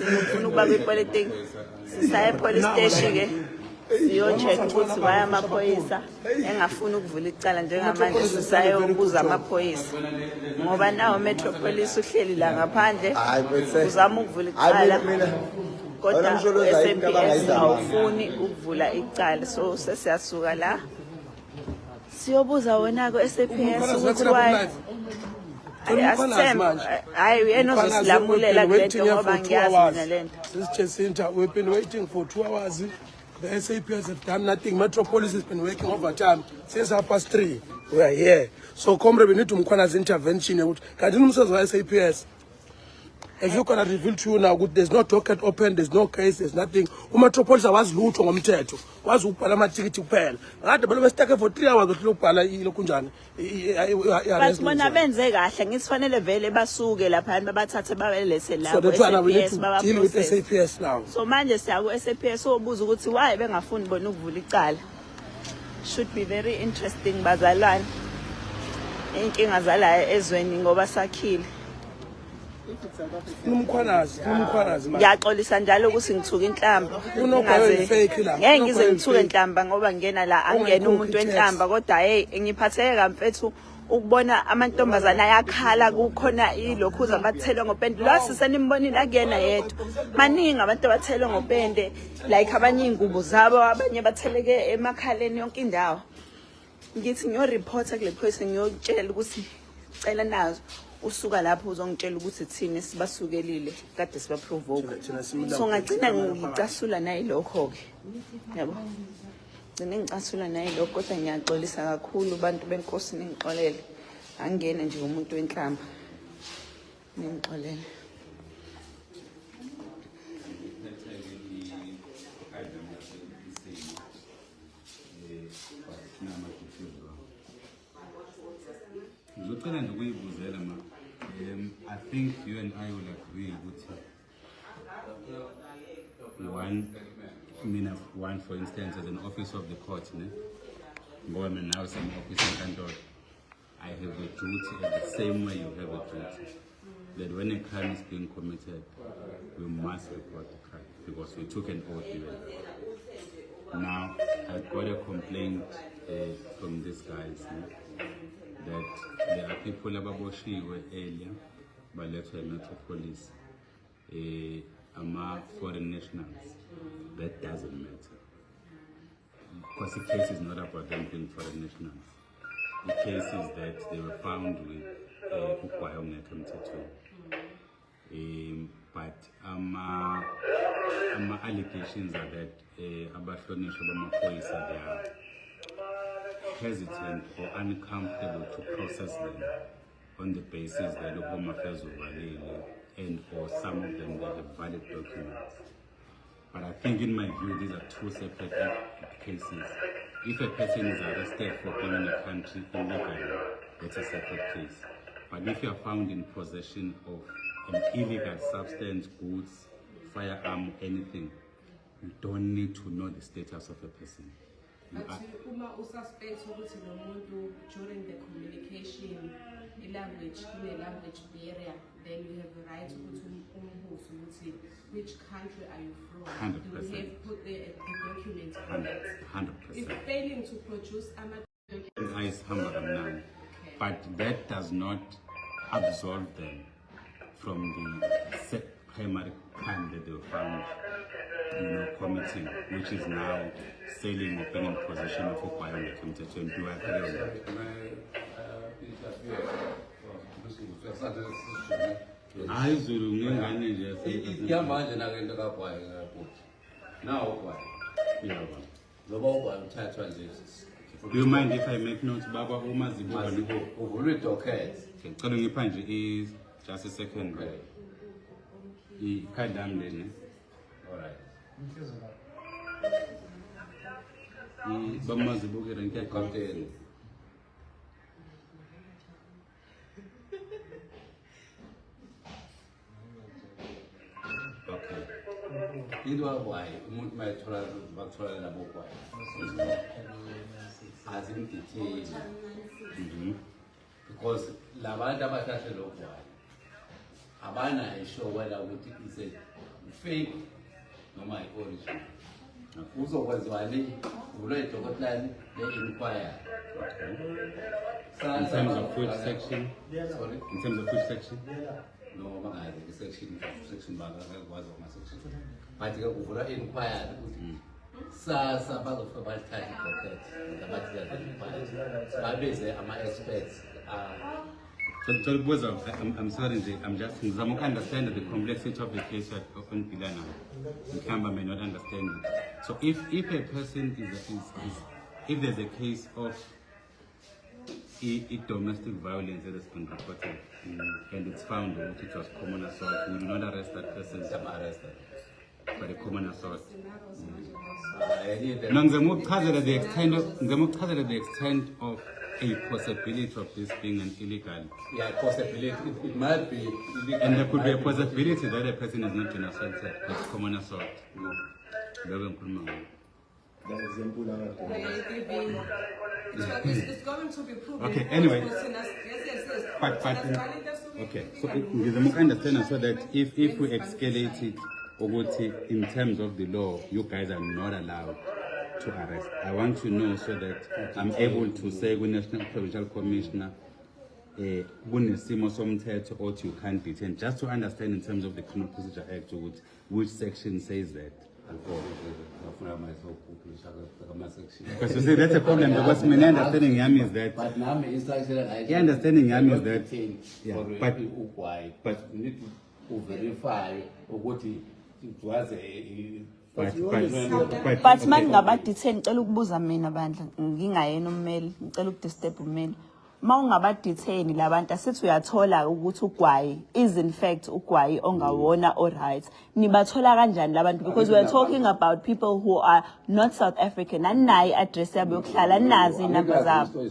Ngifuna ukuba kwipolitiki sisaye police station ke siyo-check ukuthi why amaphoyisa engafuni ukuvula icala njengamanje sisaye ukuza amaphoyisa ngoba nawo Metropolis uhleli la ngaphandle uzama ukuvula icala kodwa SAPS awufuni ukuvula icala so sesiyasuka la siyobuza wona ko SAPS ukuthi why hayi yena uzosilamulela kulento ngoba ngiyazi mina lento. Jacinta, we've been waiting for 2 hours. The SAPS have done nothing. Metropolis has been working overtime since 3:30. We are here. So, comrade, we need to Mkwana's intervention. Can SAPS? If you can reveal to you now, there's no docket open, there's no case, there's nothing. Metropolis was looting on Mteto. Was Upalama ticket to pen. I had to stuck for 3 hours to look Pala Ilokunjan. But when I been there, I think it's funny the Vele Basuge, La Palma Batata Barelese. So that's why we need to deal with SAPS now. So, Manchester, SAPS, so Buzu, why Ben a phone Bonu Vulical. Should be very interesting, Bazalan. Inking Azala is winning over Sakil. Ngiyaxolisa njalo ukuthi ngithuka inhlamba ngeke ngize ngithuke inhlamba ngoba ngena la angena umuntu wenhlamba kodwa hey ngiphatheke kamfethu ukubona amantombazana ayakhala kukhona ilokhuza bathelwe ngopende lo sisenimbonile akuyena yedwa maningi abantu bathelwe ngopende like abanye ingubo zabo abanye batheleke emakhaleni yonke indawo ngithi ngiyo reporter kule police ngiyotshela ukuthi cela nazo usuka lapho uzongitshela ukuthi thina sibasukelile kade siba provoke so ngagcina ngicasula naye lokho ke yabo ngicina ngicasula naye lokho kodwa ngiyaxolisa kakhulu abantu benkosi ningixolele angene nje umuntu wenhlamba ningixolele I think you and I will agree with one, for instance, as an officer of the court, government now some officer and I have a duty the same way you have a duty. That when a crime is being committed, we must report the crime because we took an oath even. Now, I got a complaint from these guys that there are people ababoshiwe earlier balethwe Metropolis foreign nationals. That doesn't matter because the case is not about them being foreign nationals. The case is that they were found with Ukwayo tattoo. But allegations are that abahlonishwa bamaphoyisa they are hesitant or uncomfortable to process them on the basis that the Home Affairs were valid and for some of them they have valid documents. But I think in my view these are two separate cases. If a person is arrested for being in a country illegally, that's a separate case. But if you are found in possession of an illegal substance, goods, firearm, anything, you don't need to know the status of a person. Suspect during the communication, language barrier, then you have the right to which country are you from? 100%. You have put the documents on it. 100%. If failing to produce documents, but that does not absolve them from the primary crime that they were found committing, which is now selling or being in possession of Ukwayo and do I agree on that? Do you mind if I make notes, Baba? Okay. Is just a second. Alright. Why? As in detail. Because Lavanda Batasha Abana is sure whether it's a fake noma i-original. Uzokwaziwani uloyedwa kotlani le-inquire. In terms of which section? Sorry? In terms of which section? No, bangazi section bakwazi ama-section. Bathi-ke uvula i-inquiry ukuthi sasa bazofika balithathe i-docket abathi ze-inquiry. Babize ama-experts. So I'm sorry, I'm just I'm understand the complexity of the case on Pilana. The camera may not understand it. So if a person is if there's a case of domestic violence that has been reported and it's found that it was common assault, we will not arrest that person. Arrested by the common assault. No, the extent of a possibility of this being an illegal. Yeah, possibility. It might be illegal. And there could be a possibility that a person is not been assaulted. That's common assault. It's going to be proven. Okay, anyway. Yes. But okay, so I understand so that if we escalate it, Oguti, in terms of the law, you guys are not allowed to arrest. I want to know so that I'm able to say with National Provincial Commissioner, or you can't detain. Just to understand in terms of the Criminal Procedure Act, which section says that. Because you see, that's a problem because my understanding Yami is that. But now my understanding Yami is that. Yeah, but you need to verify what it was a. But man ngabadethen ngicela ukubuza mina bandla ngingayena ummeli ngicela ukudisturb ummeli mawungabadethen labantu asithi uyathola ukuthi ugwayi is in fact ugwayi ongawona all right nibathola kanjani labantu because we are talking about people who are not South African anayi address yabo yokuhlala nazi inamba zabo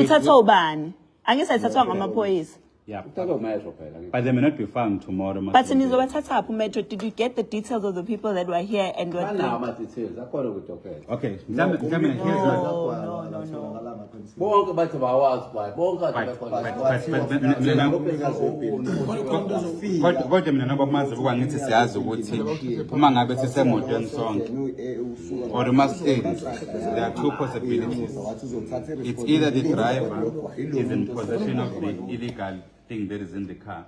ithathwa ubani angisayithathwa ngamaphoyisa. Yeah, but they may not be found tomorrow. But in Metro, did you get the details of the people that were here and were okay, no. there are two possibilities. It's either the driver is in possession of the illegal thing that is in the car,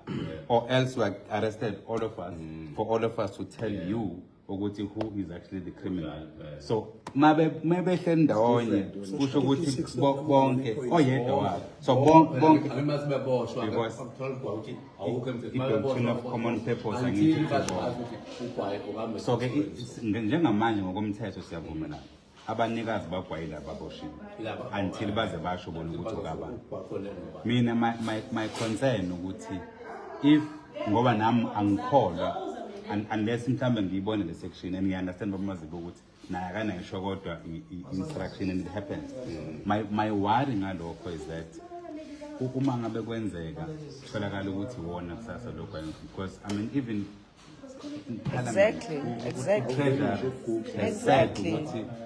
or else we are arrested, all of us, for all of us to tell you who is actually the criminal. So maybe send the onye kusho ukuthi bonke oyedwa so bonke because it of common purpose angithi so ke njengamanje ngokomthetho siyavumelana abanikazi bagwayila baboshiwe until baze basho bona ukuthi okaba mina my concern ukuthi if ngoba nami angikholwa unless mhlambe ngiyibone le section and ngiunderstand babamazibo ukuthi naye kana ngisho kodwa instruction and it happens my worry ngalokho is that uma ngabe kwenzeka tholakala ukuthi wona kusasa lokho because I mean even Exactly.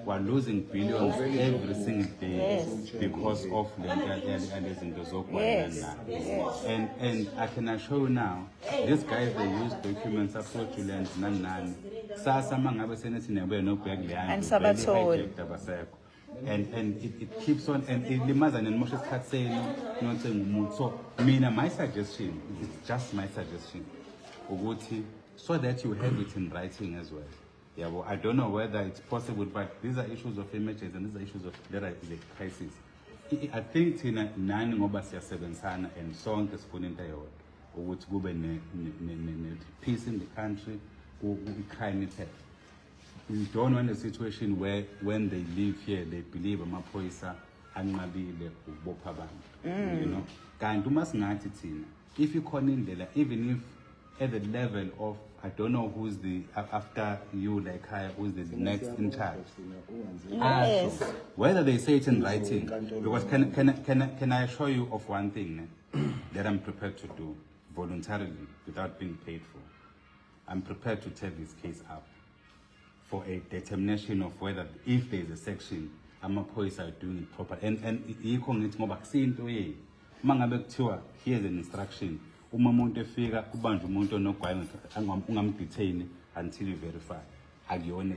We're losing billions every single day because of the and I can assure you now, these guys they use documents fraudulent and it keeps on and it limaza and Moshe Katseni, so my suggestion, it's just my suggestion. So that you have it in writing as well. Yeah, well, I don't know whether it's possible, but these are issues of images and these are issues of there is a crisis. I think Tina nine ngobasiya sebenzana and sonke sifuna into eyodwa ukuthi kube ne peace in the country, crime theft. We don't want a situation where when they live here they believe amaphoyisa anqabile ukubopha abantu. You know, kanti uma singathi thina if ikhona indlela even if at the level of I don't know who's the after you like who's the next in charge. Yes. Whether they say it in writing, because can I assure you of one thing that I'm prepared to do voluntarily without being paid for. I'm prepared to take this case up for a determination of whether if there is a section amaphoyisa are doing it proper and yikho ngithi ngoba kusinto mangabe kuthiwa here's an instruction uma umuntu efika kubanje umuntu onogwayi ungamdetain until you verify akuyona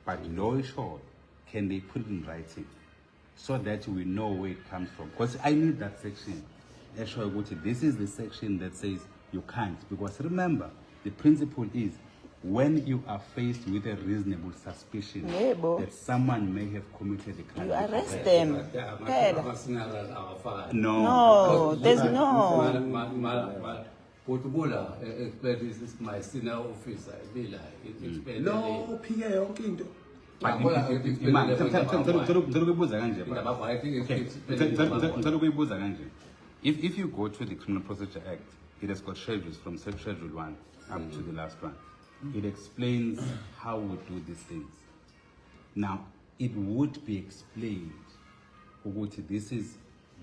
but law isho can they put it in writing so that we know where it comes from, because I need that section. This is the section that says you can't, because remember the principle is when you are faced with a reasonable suspicion that someone may have committed a crime, you arrest them. No, there's no. This is my senior officer. No, PA yonke into. If you go to the Criminal Procedure Act, it has got schedules from Schedule 1 up to the last one. It explains how we do these things. Now, it would be explained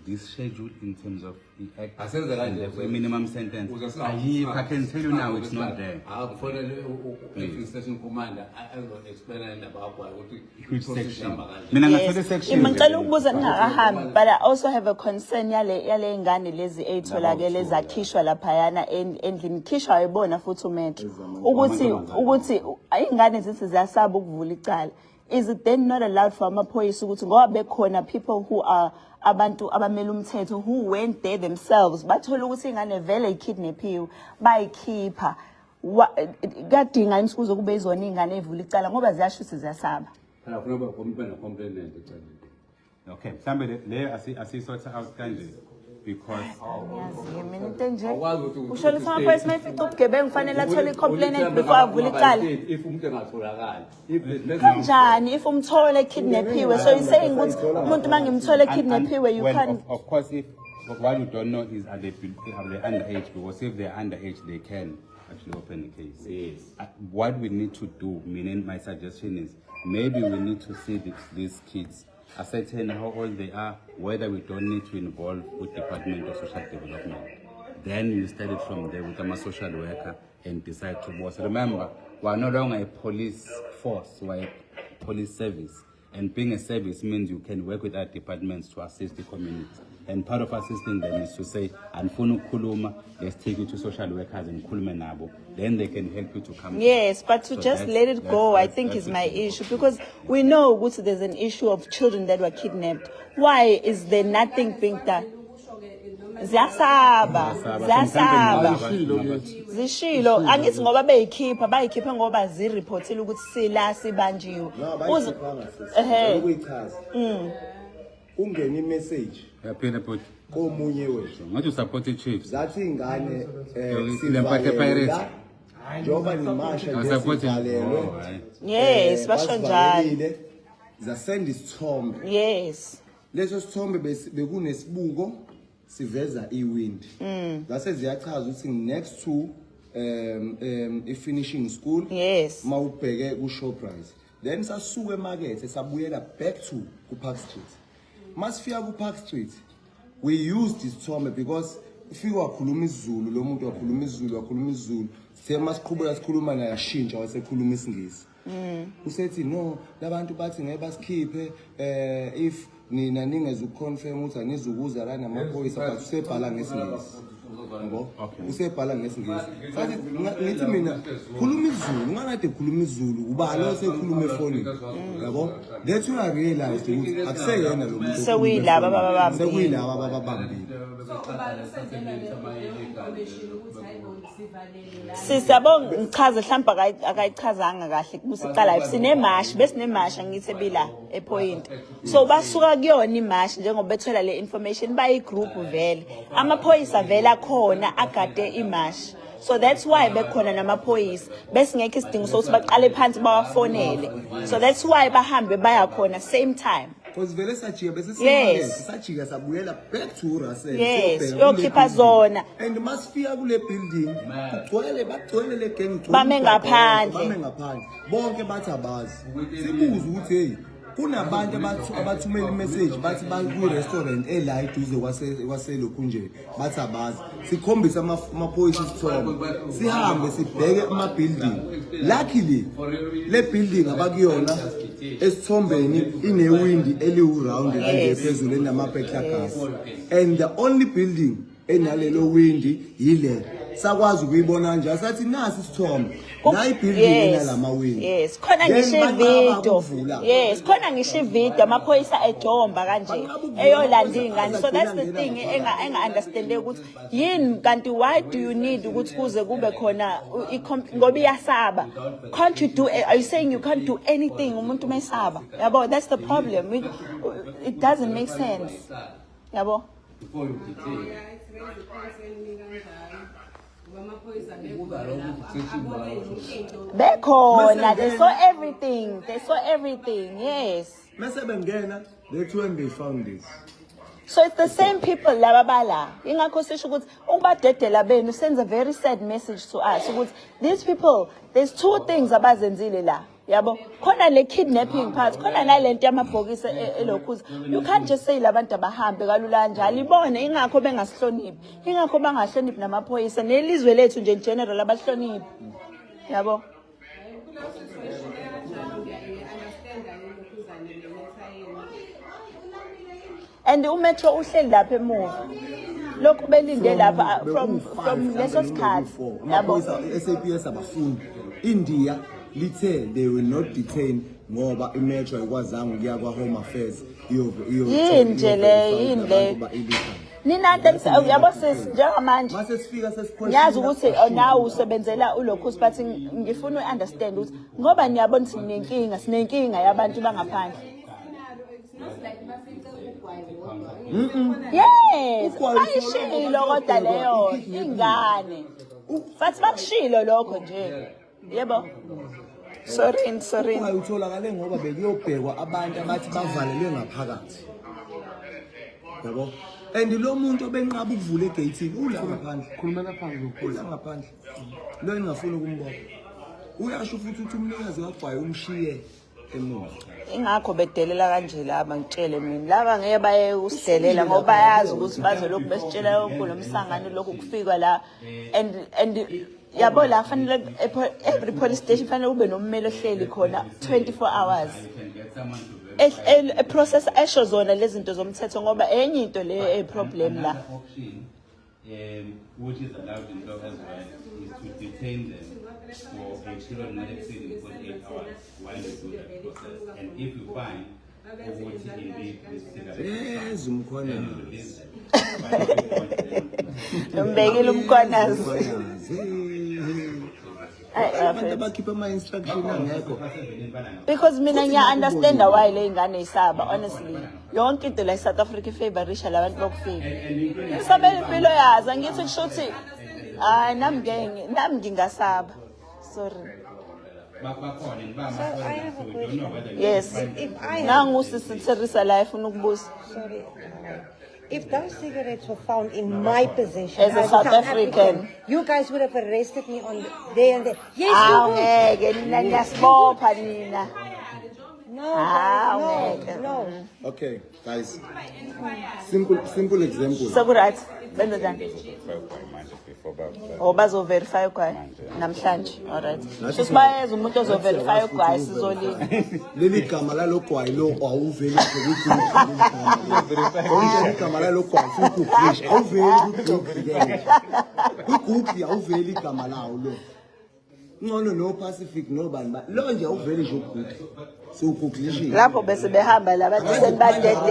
this schedule in terms of the act and the minimum sentence. I can tell you now it's not there. Which section? But I also have a concern yale ngane lezi etholakele zakhishwa laphayana endlini khishwa ayibona futhi umetro ukuthi ayingane zithi ziyasaba ukuvula icala. Is it then not allowed for amaphoyisa ukuthi ngoba bekhona people who are abantu abamela umthetho who went there themselves bathola ukuthi ingane vele ikidnapiwe bayikhipha kadinga insuku kube izona ingane evula icala ngoba ziyasho ukuthi ziyasaba. Okay, somebody there asi sort out kanje because mina into nje usho ukuthi amaphoyisa mayifica ubugebengu kufanele athole complainant before avule icala. If umuntu engatholakali kanjani if umthole kidnapiwe, so you saying ukuthi umuntu mangimthole kidnapiwe you can't. Of course, if what you don't know is are they underage, because if they're underage they can actually open the case. Yes. What we need to do, meaning my suggestion is maybe we need to see these kids, ascertain how old they are, whether we don't need to involve with Department of Social Development. Then you start it from there with a social worker and decide to boss. Remember, we are no longer a police force, we are a police service. And being a service means you can work with our departments to assist the community. And part of assisting them is to say, Anfunu Kuluma, let's take you to social workers and Kulmenabo. Then they can help you to come. Yes, but to just let it go, I think is my issue. Because we know there's an issue of children that were kidnapped. Why is there nothing being done? Ziyasaba zishilo angithi ngoba bayikhipha ngoba zireportile ukuthi sila sibanjiwe ungena imessage yaphela but komunye wethu ngathi support chiefs zathi ingane silempathe pirates njoba nimasha ngesikhalelwe yes basho njalo zasend isithombe yes leso sithombe bekunesibuko siveza iwind base ziyachaza ukuthi next to finishing school yes mawubheke ku Shoprite then sasuka emarket esabuyela back to ku Park Street. Masifika ku Park Street we used this thombe because ufika wakhuluma isiZulu lo muntu wakhuluma isiZulu sithe masiqhubeka sikhuluma naye yashintsha wasekhuluma isingisi usethi no labantu bathi ngeke basikhiphe if nina ningezukonfirm ukuthi anizukuza la namaphoyisa but usebhala ngesingisi yabo usebhala ngesingisi sathi ngithi mina khuluma isiZulu ngakade khuluma isiZulu ubani osekhuluma efonini yabo that's when I realized ukuthi akuseyena lo muntu sekuyilaba ababambile sisabonga ngichaze mhlawumbe akayichazanga kahle kusiqala sinemashi besinemasha ngithi bila epoint so basuka kuyona imashi njengoba bethola le information bayi group vele amaphoyisa vele khona agade imashi. So that's why bekhona namaphoyisa besingekho isidingo sokuthi baqale phansi bawafonele. So that's why bahambe baya khona same time. Because vele sajika bese sajika sabuyela back to Russell. Yes, yokhipha zona. And masifika kule building bagcwele le gang bame ngaphandle. Bonke bathi abazi. Sibuza ukuthi hey kunabantu abathumela imessage bathi baku restaurant ela eduze kwaselokhu nje bathi abazi sikhombisa amaphoyisa isithombe sihambe sibheke ama building luckily le building abakuyona esithombeni inewindi eliwround engaphezulu enama backlaggers and the only building enalelo windi yile sakwazi ukuyibona nje asathi nasi isithombe la ibuilding enalama window yes khona ngisho video yes khona ngisho video amaphoyisa ejomba kanje eyolanda ingane so that's the thing enga understand ukuthi yini kanti why do you need ukuthi kuze kube khona ngoba iyasaba can't you do are you saying you can't do anything umuntu mesaba yabo that's the problem it doesn't make sense yabo before you detain. Bekhona they saw everything yes mase bengena that's when they found this. so it's the same people laba bala ingakho sisho ukuthi ukubadedela benu sends a very sad message to us ukuthi these people there's two things abazenzile la yabo khona le kidnapping part khona nalento yamabhokisi elokhuza you can't just say labantu abahambe kalula njalo ibone ingakho bengasihloniphi ingakho bangahloniphi namaphoyisa nelizwe lethu nje general abahloniphi yabo and umetro uhleli lapha emuva lokhu belinde lapha from leso sikhathi yabo SAPS abafundi India lithe they will not detain ngoba imetro ayikwazanga ukuya kwa home affairs yini le nina yabo sis njengamanje mase sifika sesikhona ngiyazi ukuthi nawe usebenzela ulokhu but ngifuna uunderstand ukuthi ngoba niyabona sinenkinga yabantu bangaphandle yes ayishilo kodwa leyo ingane futhi bakushilo lokho nje yebo sorry ayitholakale ngoba bekuyobhekwa abantu abathi bavalelwe ngaphakathi yabo and lo muntu obenqaba ukuvula egate ula ngaphandle khulumela phandle ula ngaphandle lo engafuni ukumbona uyasho futhi ukuthi umnikazi kagwayi umshiye emuva ingakho bedelela kanje laba ngitshele mina laba ngeke baye usidelela ngoba bayazi ukuthi bazolokhu besitshela lokho lomsangano lokho kufika la and yabo la fanele every police station fanele ube nommeli ohleli khona 24 hours a process esho zona lezi zinto zomthetho ngoba enye into le problem la which is allowed in law as well is to detain them for a period not exceeding 48 hours while they do that process. And if you find what indeed this cigarette yes umkhona nombekile umkhwanazi abantu bakhipha ama instruction angekho because mina ngiya understand why le ingane isaba honestly yonke into la South Africa favorisha labantu bokufika isabela impilo yaza ngithi kushuthi nami ngingasaba sorry yes nangu sisitherisa la ifuna ukubuza sorry if those cigarettes were found in my possession as a South African, you guys would have arrested me on there and there. Yes, no. Okay, guys. Simple example. So right, bazo verify kwa namhlanje. All right. Sisibayenza umuntu ozo verify kwa sizolina. Leli gama la lokwayi lo awuveli ukuthi igama la lokwayi futhi ukrish awuveli ukuthi awuveli igama lawo lo. Ngcono no Pacific no bani lo nje awuveli nje ukuthi so ukuklishi lapho bese behamba labantu senibadede